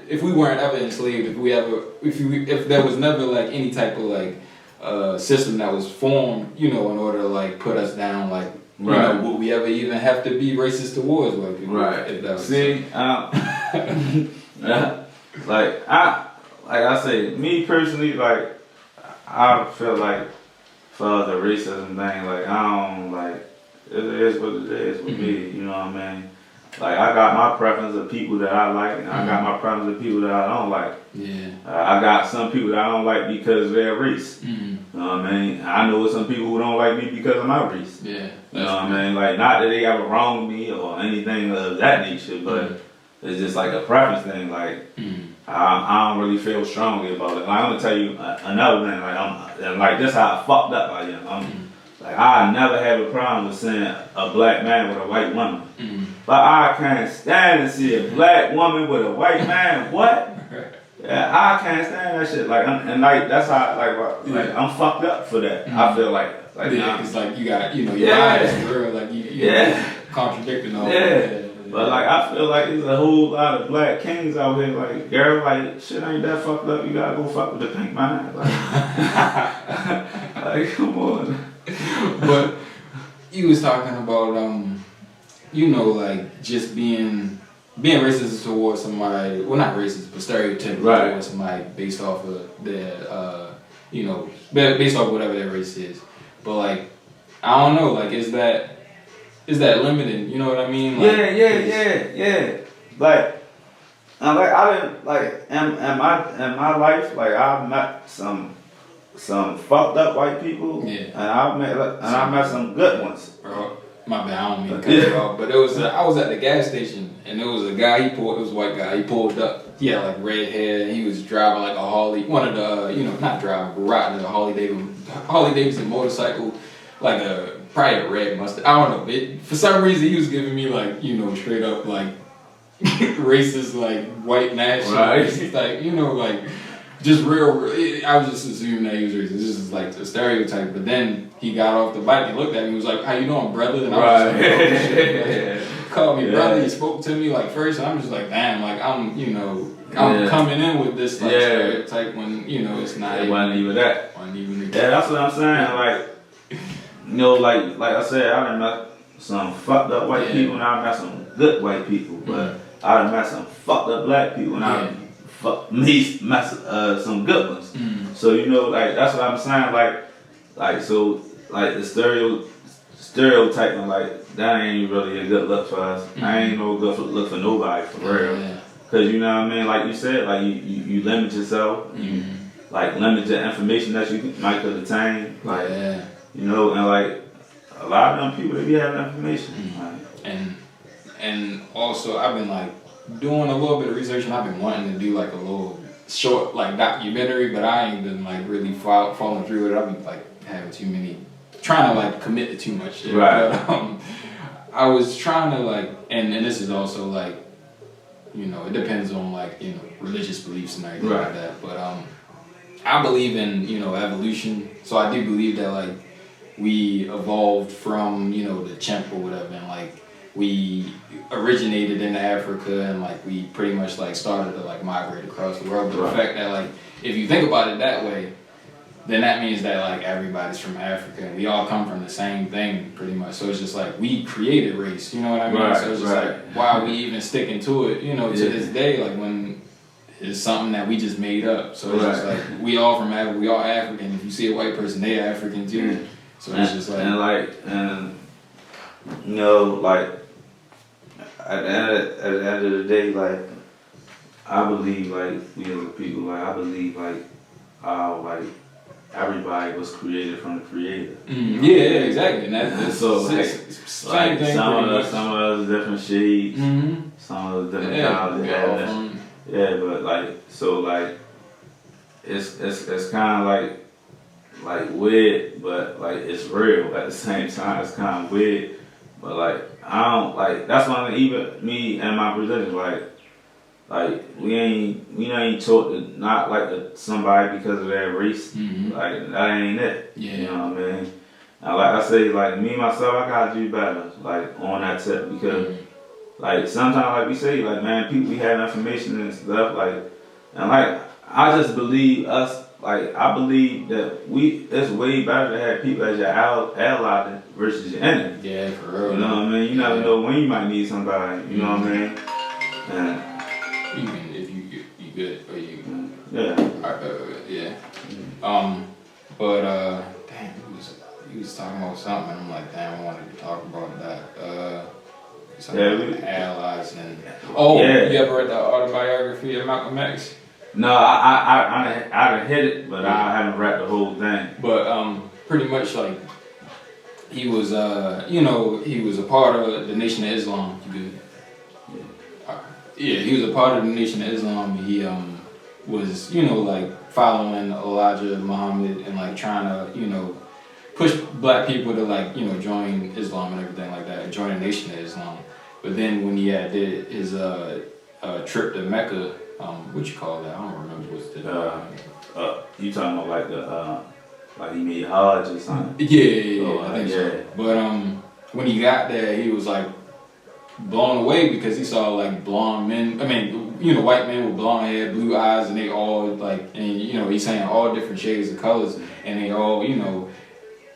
If we weren't ever enslaved, if there was never like any type of like system that was formed, in order to like put us down, like would we ever even have to be racist towards white people? If that was like I say, me personally, like I feel like for the racism thing, like I don't like it is what it is with me. You know what I mean? Like I got my preference of people that I like, and I got my preference of people that I don't like. I got some people that I don't like because of their race. You know what I mean? I know some people who don't like me because of my race. You know what I mean? Like not that they ever wronged me or anything of that nature, but it's just like a preference thing. Like I don't really feel strongly about it. Like, I'm gonna tell you another thing. Like this how I fucked up I am. Like I never have a problem with seeing a black man with a white woman. But I can't stand to see a black woman with a white man. What? Yeah, I can't stand that shit. Like, and like that's how like I'm fucked up for that. I feel like it's like you got your eyes real, like you contradicting all that. But like I feel like there's a whole lot of black kings out here. Like girl, like shit ain't that fucked up. You gotta go fuck with the pink man. Like, like come on. But he was talking about you know, like just being racist towards somebody. Well, not racist, but stereotypical towards somebody based off of their you know, based off whatever their race is. But like I don't know, like is that limited? You know what I mean? Like, yeah. Like I didn't like in my life, like I've met some fucked up white people, and I met some good ones. Bro, my bad, I don't mean to cut you off, but I was at the gas station and there was a guy. It was a white guy. He pulled up. He had like red hair. He was driving like a Harley, one of the you know, not driving, but riding a Harley Davidson motorcycle, like probably a red Mustang. I don't know. For some reason, he was giving me like, you know, straight up like racist, like white nationalist, like, you know, like just real. I was just assuming that he was racist. This is like a stereotype. But then he got off the bike and looked at me. He was like, "How you doing, brother?" And I was just like, "Oh shit!" Like, called me brother. He spoke to me like first, and I'm just like, "Damn!" Like I'm coming in with this like stereotype when you know it's not. It wasn't even that. Yeah, that's what I'm saying. Like. You know, like I said, I done met some fucked up white people and I met some good white people, but I done met some fucked up black people and I met some good ones. So you know, like that's what I'm saying. Like so, like the stereotyping, like that ain't really a good look for us. I ain't no good look for nobody for real. Cause you know what I mean. Like you said, like you limit yourself. You like limit the information that you might could attain. Like. You know, and like a lot of them people, they be having information. And also I've been like doing a little bit of research and I've been wanting to do like a little short like documentary, but I ain't been like really following through with it. I've been like having trying to like commit to too much shit. Right. But I was trying to like, and this is also like, you know, it depends on like, you know, religious beliefs and everything like that. But I believe in, you know, evolution. So I do believe that like we evolved from, you know, the chimp or whatever, and like we originated in Africa and like we pretty much like started to like migrate across the world. But the fact that like if you think about it that way, then that means that like everybody's from Africa and we all come from the same thing pretty much. So it's just like we created race, you know what I mean? So it's just like why are we even sticking to it, you know, to this day, like when it's something that we just made up. So it's just like we all from Africa, we all African. If you see a white person, they're African too. So it's just like and you know, like at the end of the day, like I believe like we as a people, like I believe like like everybody was created from the Creator. Yeah, exactly. And that's so same thing. Some of us different shades, some of us different colors. Yeah, but like so like it's kind of like weird, but like it's real at the same time. It's kind of weird, but like I don't like. That's why even me and my position, like we ain't taught to not like somebody because of their race. Like that ain't it. Yeah. You know what I mean? Now, like I say, like me myself, I gotta do better. Like on that tip because like sometimes, like we say, like man, people we have information and stuff, like and like I just believe us. Like I believe that it's way better to have people as your ally versus your enemy. Yeah, for real. You know what I mean? You never know when you might need somebody. You know what I mean? And even if you good or you yeah. But damn, he was talking about something. And I'm like, damn, I wanted to talk about that. Something about allies and you ever read the autobiography of Malcolm X? No, I hit it, but I haven't read the whole thing. But pretty much like he was you know, he was a part of the Nation of Islam. He was a part of the Nation of Islam. He was, you know, like following Elijah Muhammad and like trying to, you know, push black people to like, you know, join Islam and everything like that, join the Nation of Islam. But then when he did his trip to Mecca, what you call that? I don't remember what's the. You talking about like the like he made Hajj or something? Yeah, I think so. But when he got there, he was like blown away because he saw like blonde men. I mean, white men with blonde hair, blue eyes, and they all like, and he's saying all different shades of colors, and they all,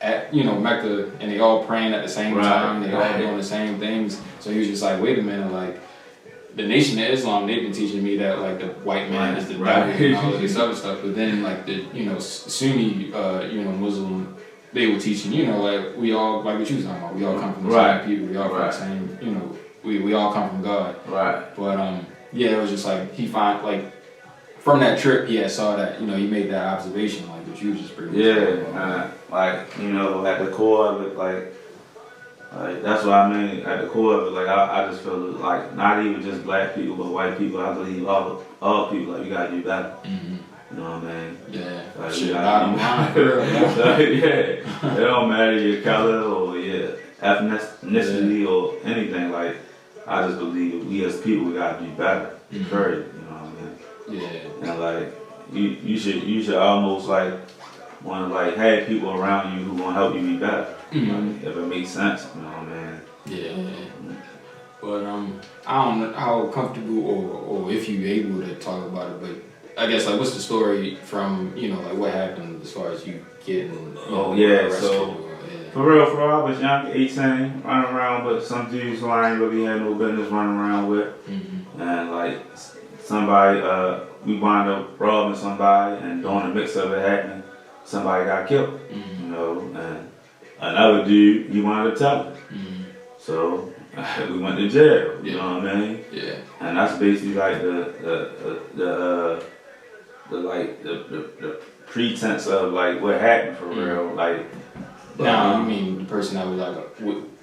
at Mecca, and they all praying at the same time. They all doing the same things. So he was just like, wait a minute, like. The Nation of Islam, they've been teaching me that like the white man is the devil and all of this other stuff. But then like the Sunni Muslim, they were teaching like we all, like what you was talking about, we all come from the same people, we all from the same we all come from God. Right. But it was just like he found like from that trip he had saw that he made that observation like what you was just pretty like at the core of it like that's what I mean. At the core of it, like I just feel like not even just black people, but white people. I believe all people. Like you gotta do better. Mm-hmm. You know what I mean? Yeah. Like, you gotta do better. It don't matter your color or your ethnicity or anything. Like I just believe we as people we gotta do better. Period. You know what I mean? Yeah. And like you should almost like want to like have people around you who gonna help you be better. Mm-hmm. If it makes sense, you know what I mean? Yeah. But I don't know how comfortable or if you're able to talk about it, but I guess like what's the story from like what happened as far as you getting arrested so for real I was young, 18, running around with some dudes who I ain't really had no business running around with, and like somebody we wound up robbing somebody, and during the mix of it happening, somebody got killed, and another dude, he wanted to tell it. So we went to jail. You know what I mean? Yeah. And that's basically like the pretense of like what happened for real. Like now you mean the person that was like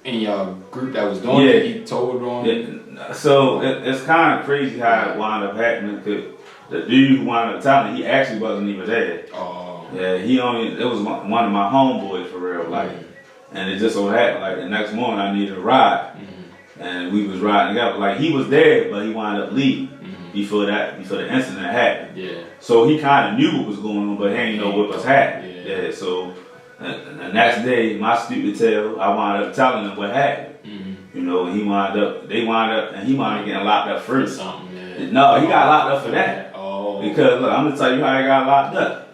in your group that was doing it? He told on. Yeah. So it's kind of crazy how it wound up happening. Cause the dude who wound up telling, he actually wasn't even there. Oh. Yeah, it was one of my homeboys for real, like, and it just so happened, like, the next morning I needed a ride, and we was riding together, like, he was there, but he wound up leaving before the incident happened. Yeah. So he kind of knew what was going on, but he ain't know what was happening. Yeah, so, the next day, my stupid tail, I wound up telling him what happened. And they wound up getting locked up first. No, he got locked up for that. Oh. Because, look, I'm going to tell you how he got locked up.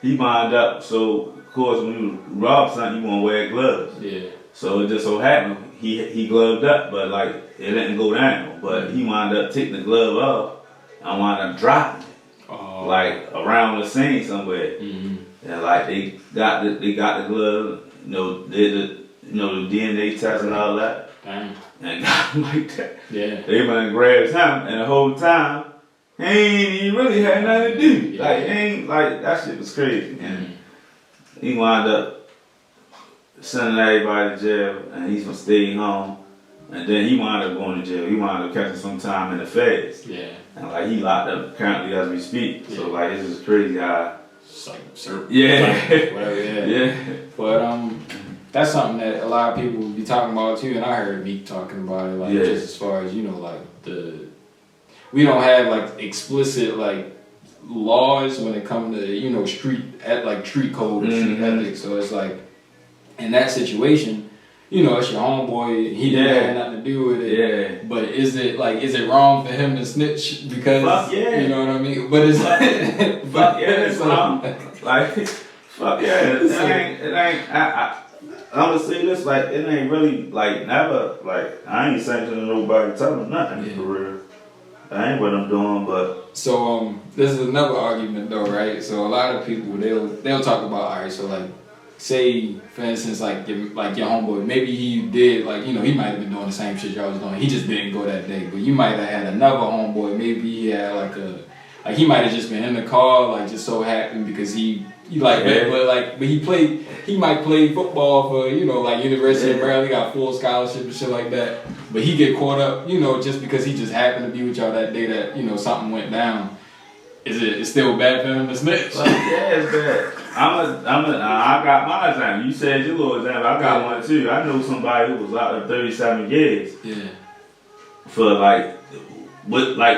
He wound up, so of course when you rob something, you want to wear gloves. Yeah. So it just so happened he gloved up, but like it didn't go down. But he wound up taking the glove off and wound up dropping it, like around the scene somewhere. And like they got the glove, did the DNA test and all that, and got him like that. Yeah. They went and grabbed him, and the whole time. He ain't even really had nothing to do. Yeah. Like, ain't like that shit was crazy. And he wound up sending everybody to jail, and he's gonna stay home. And then he wound up going to jail. He wound up catching some time in the feds. Yeah. And like he locked up currently as we speak. Yeah. So like it's just crazy how. Whatever. Yeah. But that's something that a lot of people will be talking about too, and I heard Meek talking about it. Like just as far as like we don't have like explicit like laws when it comes to street code and street ethics. So it's like in that situation, it's your homeboy. He didn't have nothing to do with it. Yeah. But is it wrong for him to snitch because you know what I mean? But it's it's wrong. Like fuck yeah, it ain't. I'm gonna say this, like it ain't really like never like I ain't saying to nobody telling nothing for real. I ain't what I'm doing, but so this is another argument though, right? So a lot of people they'll talk about alright, so like say for instance like your homeboy, maybe he did like he might have been doing the same shit y'all was doing. He just didn't go that day, but you might have had another homeboy. Maybe he had he might have just been in the car like just so happened because he he might play football for like University of Maryland, got full scholarship and shit like that. But he get caught up, just because he just happened to be with y'all that day that something went down. It's still bad for him to snitch? Yeah, it's bad. I got my example. You said your little example. I got one too. I know somebody who was out there 37 years. Yeah. For like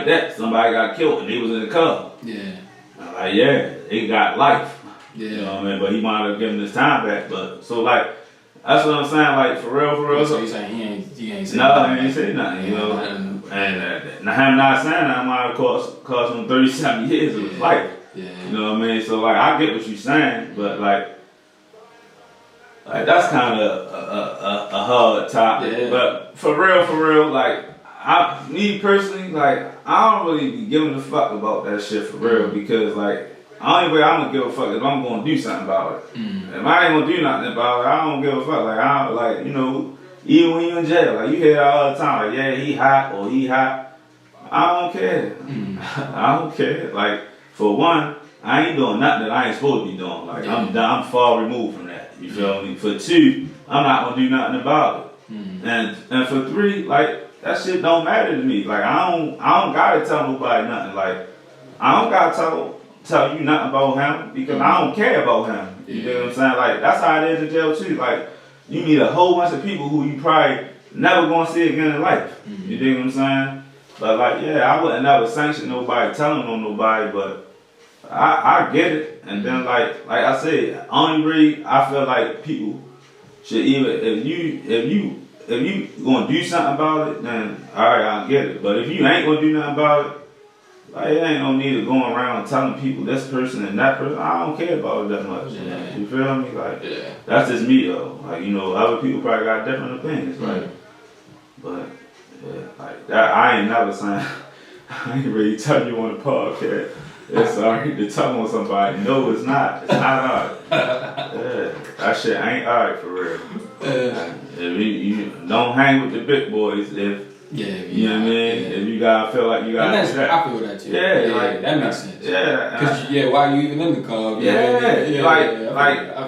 that, somebody got killed and he was in the car. Yeah. He got life. Yeah. You know what I mean? But he wanted to give him his time back. But so like, That's what I'm saying. Like for real. So you saying he ain't say no, nothing? He ain't say nothing. You know, nothing. and now him not saying that might have cost him 37 years of his life. Yeah. You know what I mean? So like I get what you're saying, but like that's kind of a hard topic. Yeah. But for real, like me personally, like I don't really be giving a fuck about that shit for real because like the only way I'm gonna give a fuck is if I'm gonna do something about it. If I ain't gonna do nothing about it, I don't give a fuck. Like I don't, like you know, even when you in jail, like you hear that all the time, like yeah he hot or he hot. I don't care. I don't care. Like for one, I ain't doing nothing that I ain't supposed to be doing. Like I'm far removed from that. You feel me? For two, I'm not gonna do nothing about it. And for three, like that shit don't matter to me. Like I don't gotta tell nobody nothing. Like I don't gotta tell you nothing about him because I don't care about him. You know what I'm saying? Like that's how it is in jail too. Like you meet a whole bunch of people who you probably never gonna see again in life. You dig what I'm saying? But like yeah, I wouldn't never sanction nobody telling on nobody, but I get it. And then like I said, only way I feel like people should either if you gonna do something about it, then alright, I'll get it. But if you ain't gonna do nothing about it, like it ain't no need of going around telling people this person and that person. I don't care about it that much. Yeah. You feel me? Like that's just me though. Like you know, other people probably got different opinions. Like, but yeah, like that I ain't never saying. I ain't really telling you on the podcast. It's alright to tell on somebody. No, it's not. It's not alright. Yeah, that shit ain't alright for real. If you don't hang with the big boys, if you know what I mean, if you gotta feel like you gotta. And I feel that too. Yeah, like that makes sense. Yeah, because why you even in the car?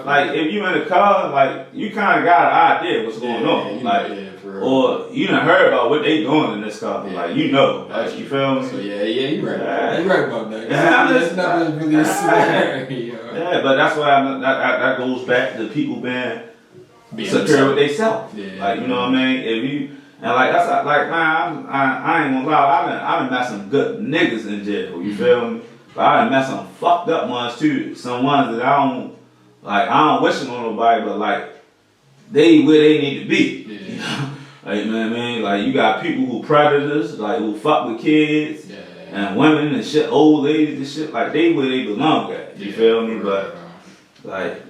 Like if you in the car, like you kind of got an idea what's going on, like. Or you done heard about what they doing in this car, like you know, like you feel me? So you right. You right about that. It's not really a scenario. Yeah, but that's why that goes back to people being secure with themselves. Like you know what I mean? If you and like that's like man, I ain't gonna lie, I done met some good niggas in jail. You feel me? But I done met some fucked up ones too. Some ones that I don't wish it on nobody, but like they where they need to be. Like, you know what I mean? Like, you got people who predators, like, who fuck with kids, and women and shit, old ladies and shit, like, they where they belong at, you feel me? But, like,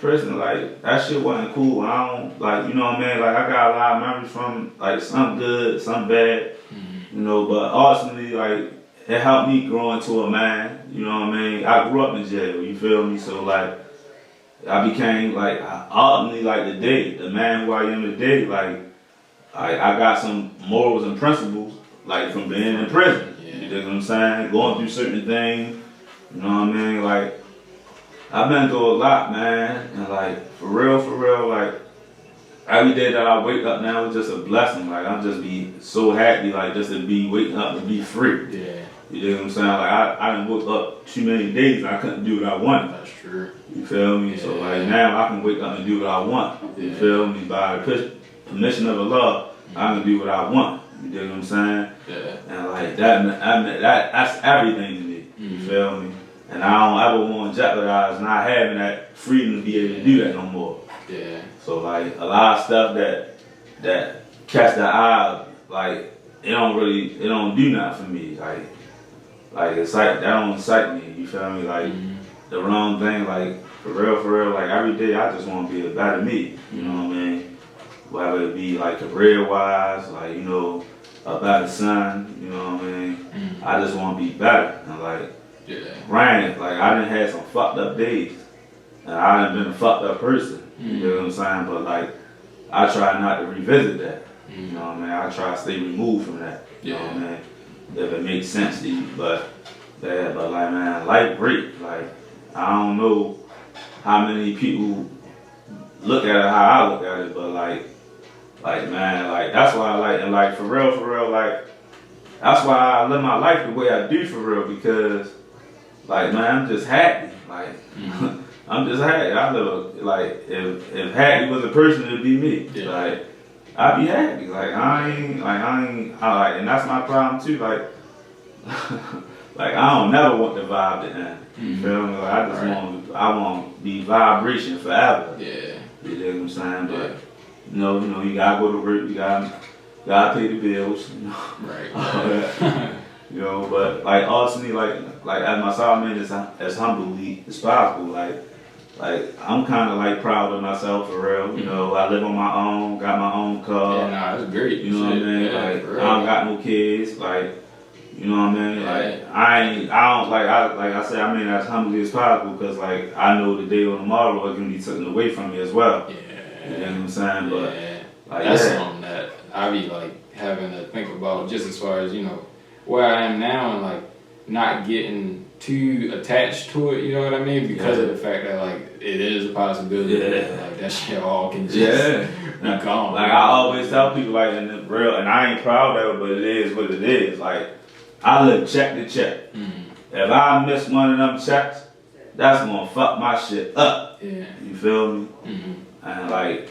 prison, like, that shit wasn't cool. I don't, like, you know what I mean? Like, I got a lot of memories from, like, some good, some bad, you know, but ultimately, like, it helped me grow into a man, you know what I mean? I grew up in jail, you feel me? So, like, I became like ultimately like the man who I am today. Like I got some morals and principles like from being in prison. You know what I'm saying? Going through certain things. You know what I mean? Like I've been through a lot, man. And like for real, like every day that I wake up now is just a blessing. Like I'm just be so happy, like just to be waking up and be free. You know what I'm saying? Like I done woke up too many days and I couldn't do what I wanted. That's true. You feel me? So like now I can wake up and do what I want. You feel me? By the permission of Allah, I can do what I want. You know what I'm saying? And like that's everything to me. You feel me? And I don't ever want to jeopardize not having that freedom to be able to do that no more. So like a lot of stuff that catch the eye, like it don't do nothing for me. Like it's like that don't excite me. You feel me? Like the wrong thing. Like for real. Like every day I just want to be a better me. You know what I mean? Whether it be like career wise, like you know, a better son. You know what I mean? I just want to be better. And like granted, like I done had some fucked up days, and I done been a fucked up person. You know what I'm saying? But like I try not to revisit that. You know what I mean? I try to stay removed from that. You know what I mean? If it makes sense to you, but like man, life great. Like I don't know how many people look at it how I look at it, but like man, like that's why I like and like for real, like that's why I live my life the way I do for real because like man, I'm just happy. Like I'm just happy. I live like if happy was a person, it'd be me. Like I be happy. Like I ain't and that's my problem too. Like like I don't never want the vibe to end. You feel me? Like I just want to be vibration forever. You You dig what I'm saying? But you gotta go to work. You gotta pay the bills. Right. All that. But like ultimately, like as my side man, as humbly as possible. Like I'm kind of like proud of myself for real. I live on my own, got my own car. Yeah, nah, that's great. You know what I mean? Yeah, like I don't got no kids. Like you know what I mean? Like I don't like I said I mean as humbly as possible because like I know the day or tomorrow it can be taken away from me as well. Yeah. You know what I'm saying? But like that's something that I be like having to think about just as far as where I am now and like not getting too attached to it, you know what I mean? Because of the fact that like it is a possibility that like that shit all can just be gone. Like I always tell people like in the real, and I ain't proud of it, but it is what it is. Like I live check to check. Mm-hmm. If I miss one of them checks, that's gonna fuck my shit up. Yeah. You feel me? Mm-hmm. And like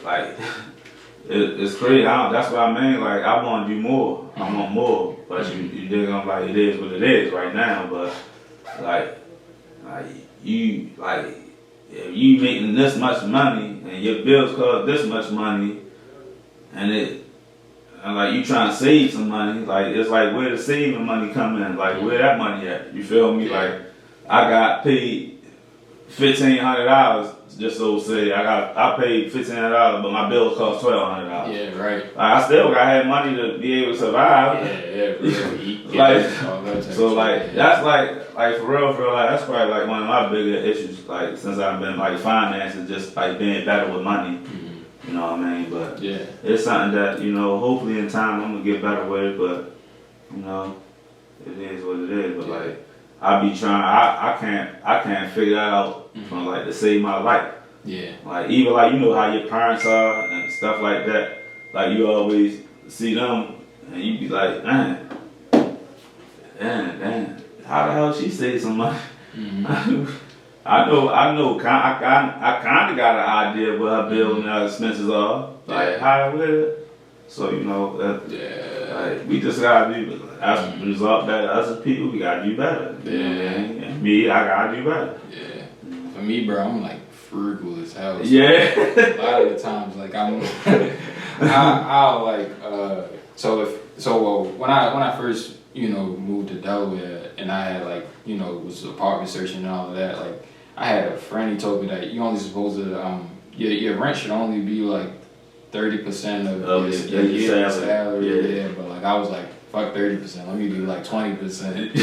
it's crazy. That's what I mean. Like I want to do more. I want more. But you dig? I'm like it is what it is right now. But like you if you making this much money and your bills cost this much money, and like you trying to save some money, like it's like where the saving money come in? Like where that money at? You feel me? Like I got paid $1,500. Just so say I paid $1,500, but my bills cost $1,200. Yeah, right. Like, I still gotta have money to be able to survive. So that's like for real, like that's probably like one of my bigger issues. Like since I've been like finances, just like being better with money. You know what I mean? But it's something that hopefully in time I'm gonna get better with. But it is what it is. But like I be trying, I can't figure that out from like to save my life. Yeah. Like even like how your parents are and stuff like that. Like you always see them and you be like, damn, how the hell she saved some money? I know. I kind of got an idea of what her bills and her expenses are. Like how with it. So like we just gotta do as a result better. Us as people, we gotta do better. You know what I mean? And me, I gotta do better. Yeah. For me, bro, I'm like frugal as hell. So a lot of the times, like I'm, I'll like when I first moved to Delaware and I had like was apartment searching and all of that. Like I had a friend, he told me that you only supposed to your rent should only be like 30% of your yearly salary. Yeah, but like I was like, fuck 30%. Let me do like 20%.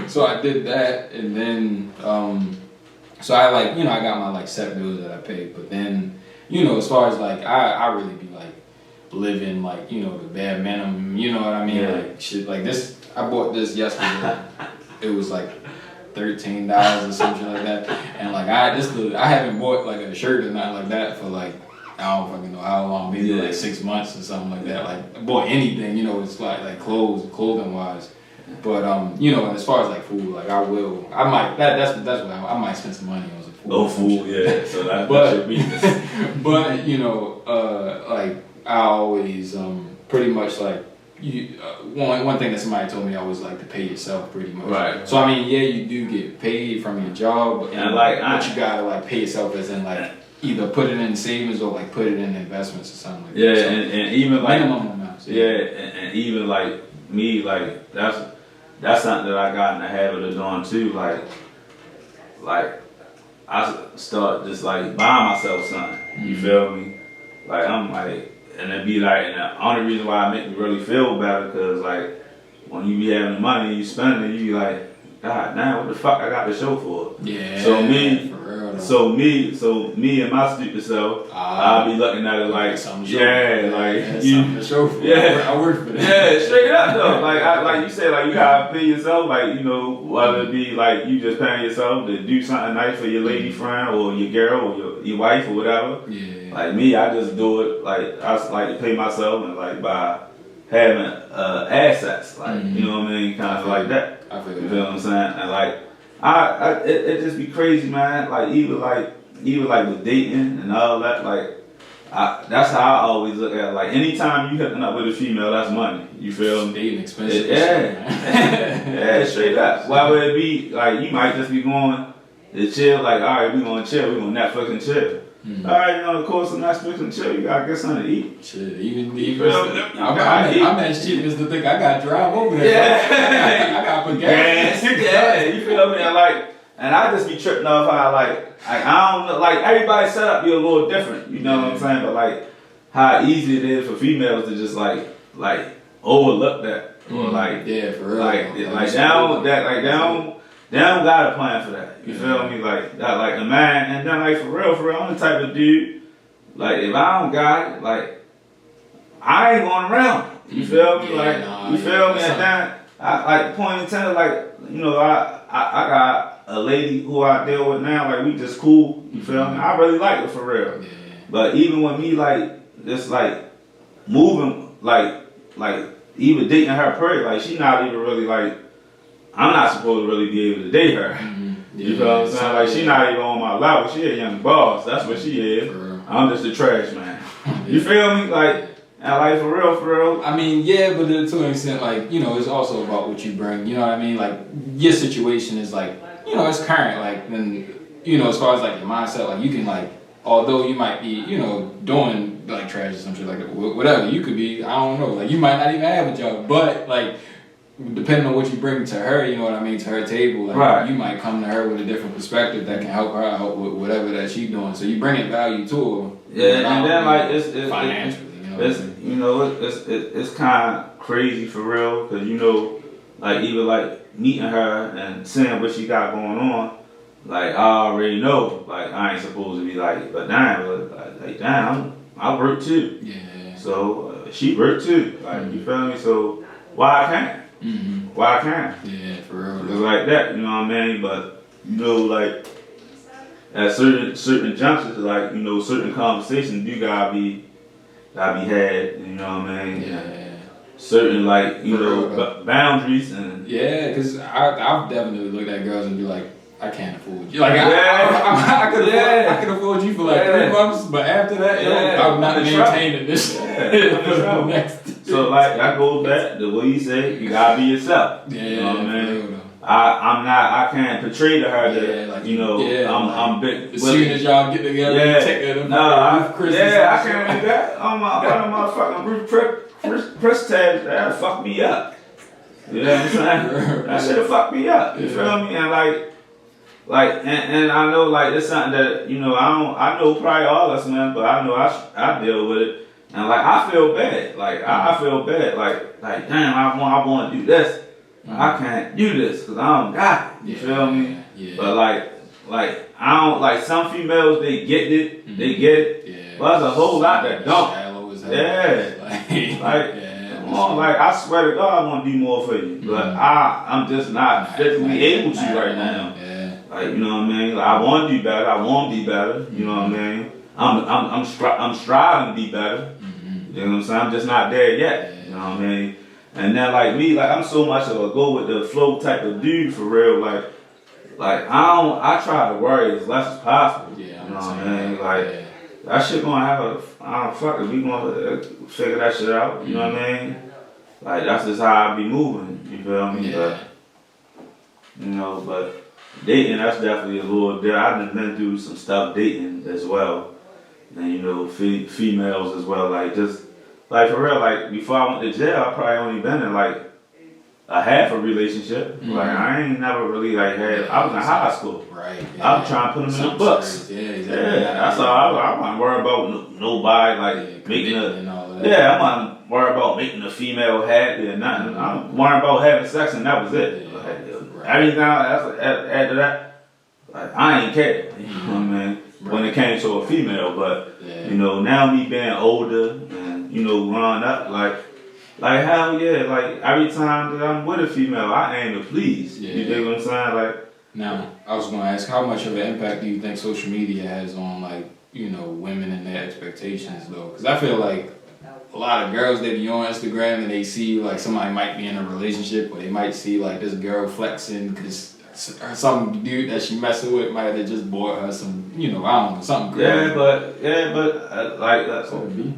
so I did that, and then so I like I got my like set bills that I paid, but then as far as like I really be like living like the bare minimum. You know what I mean? Like shit like this. I bought this yesterday. It was like $13 or something like that, and like I haven't bought like a shirt or nothing like that for like I don't fucking know how long, maybe like 6 months or something like that. Like I bought anything, it's like clothing wise, but and as far as like food, like I might that's what I might spend some money on some food. Oh, food, yeah. So that's your weakness. But like I always pretty much like. One thing that somebody told me I always like to pay yourself pretty much. Right. So I mean, you do get paid from your job, but you gotta like pay yourself as in like either put it in savings or like put it in investments or something like that. Yeah, so and even like minimum amounts. and even like me, like that's something that I got in the habit of doing too. Like I start just like buying myself something. You feel me? Like I'm like. And it be like, and the only reason why it make me really feel better, because like, when you be having the money, you spending it, you be like, God damn, what the fuck I got to show for it? Yeah. So me, for real, so me and my stupid self, I'll be looking at it like, something to show for. I work for that. Yeah, straight up though. Like you said, like you gotta pay yourself, like whether it be like you just paying yourself to do something nice for your lady friend or your girl or your wife or whatever. Yeah. Like me, I just do it. Like I just like to pay myself and like by having assets, like you know what I mean, kind of like that. I feel you feel what I'm saying? And like it just be crazy, man. Like even like with dating and all that, like that's how I always look at it. Like anytime you hooking up with a female, that's money. You feel me? Dating expensive. Yeah, straight up. Why would it be like you might just be going to chill. Like, all right, we gonna chill. We gonna Netflix and chill. All right, you know, of course, I'm not Netflix and chill. You gotta get something to eat. Shit, even I'm as cheap as to think I gotta drive over there. Yeah, I gotta put gas. Yeah, you feel me? And I just be tripping off how I don't know, like everybody's setup be a little different. You know what I'm saying? But like how easy it is for females to just like overlook that or like yeah, for real. Like they don't got a plan for that. You feel me? Like that, like a man, and then like for real, I'm the type of dude. Like if I don't got it, like I ain't going around. You feel me? You feel me? And then I like point intended, like you know, I got a lady who I deal with now. Like we just cool. You feel me? I really like her for real. Yeah. But even with me, like just like moving, like even dating her period, like she not even really like. I'm not supposed to really be able to date her. You feel what I'm saying? Like she not even on my level. She a young boss. That's what she is. I'm just a trash man. You feel me? Like, and like for real. I mean, yeah, but to an extent, like, you know, it's also about what you bring. You know what I mean? Like, your situation is like, you know, it's current. Like, then, you know, as far as like your mindset, like you can like, although you might be, you know, doing like trash or some shit like that, whatever, you could be, I don't know, like you might not even have a job, but like, depending on what you bring to her, you know what I mean, to her table, like you might come to her with a different perspective that can help her out with whatever that she's doing. So you bring value to her. Yeah, and then like it's financially, you know, it's kind of crazy for real, because you know, like even like meeting her and seeing what she got going on, like I already know, like I ain't supposed to be like, but damn, I work too. Yeah. So she work too, like you feel me? So why I can't? Why I can't? Yeah, for real. It's like that, you know what I mean? But you know, like at certain junctures, like you know, certain conversations you gotta be had. You know what I mean? Yeah. Certain like you know boundaries and yeah, because I've definitely looked at girls and be like, I can't afford you. Like I could afford you for like 3 months, but after that, I'm not maintaining this. So like that goes back to what you said. You gotta be yourself. Yeah, you know what I mean. I can't portray to her that like, you know I'm big. As soon as y'all get together, you take her to I can't do that. I'm a motherfucking press tabs that fuck me up. You know what I'm saying? That shit'll fuck me up. You feel me? And and I know like it's something that you know I know probably all of us man, but I know I deal with it. And like I feel bad, like I feel bad, like damn, I want to do this, I can't do this because I don't got it. You feel me? Yeah. But like I don't like some females they get it, Yeah. But there's a whole lot that don't. Shallow as hell. Come on, like I swear to God, I want to do more for you, but I'm just not physically able to right now. Yeah. Like you know what I mean? Like I want to do better. I want to be better. You know what I mean? I'm striving to be better. You know what I'm saying? I'm just not there yet. You know what I mean? And then like me, like I'm so much of a go with the flow type of dude for real. Like I try to worry as less as possible. Yeah, you know what I mean? Like that shit gonna have fuck it, we gonna figure that shit out. You know what I mean? Like that's just how I be moving. You feel me? Yeah. But you know, but dating that's definitely a little different. I've been through some stuff dating as well. And you know, females as well, like just, like for real, like before I went to jail, I probably only been in like a half a relationship. Like I ain't never really like had, I was in high school. Right. I was trying to put them in the books. Yeah, exactly. Yeah, that's all. I'm not worried about nobody like making and all that. I'm not worried about making a female happy or nothing. I'm worried about having sex and that was it. Yeah, like, everything after that, like I ain't care. You know what I mean? When it came to a female, but you know, now me being older and you know, growing up, like hell yeah, like every time that I'm with a female, I aim to please. Yeah. You dig what I'm saying? Like now, I was gonna ask, how much of an impact do you think social media has on like you know women and their expectations though? Because I feel like a lot of girls they be on Instagram and they see like somebody might be in a relationship, or they might see like this girl flexing because some dude that she messing with might have just bought her some, you know, I don't know, something crazy. Yeah, but like that's Could be.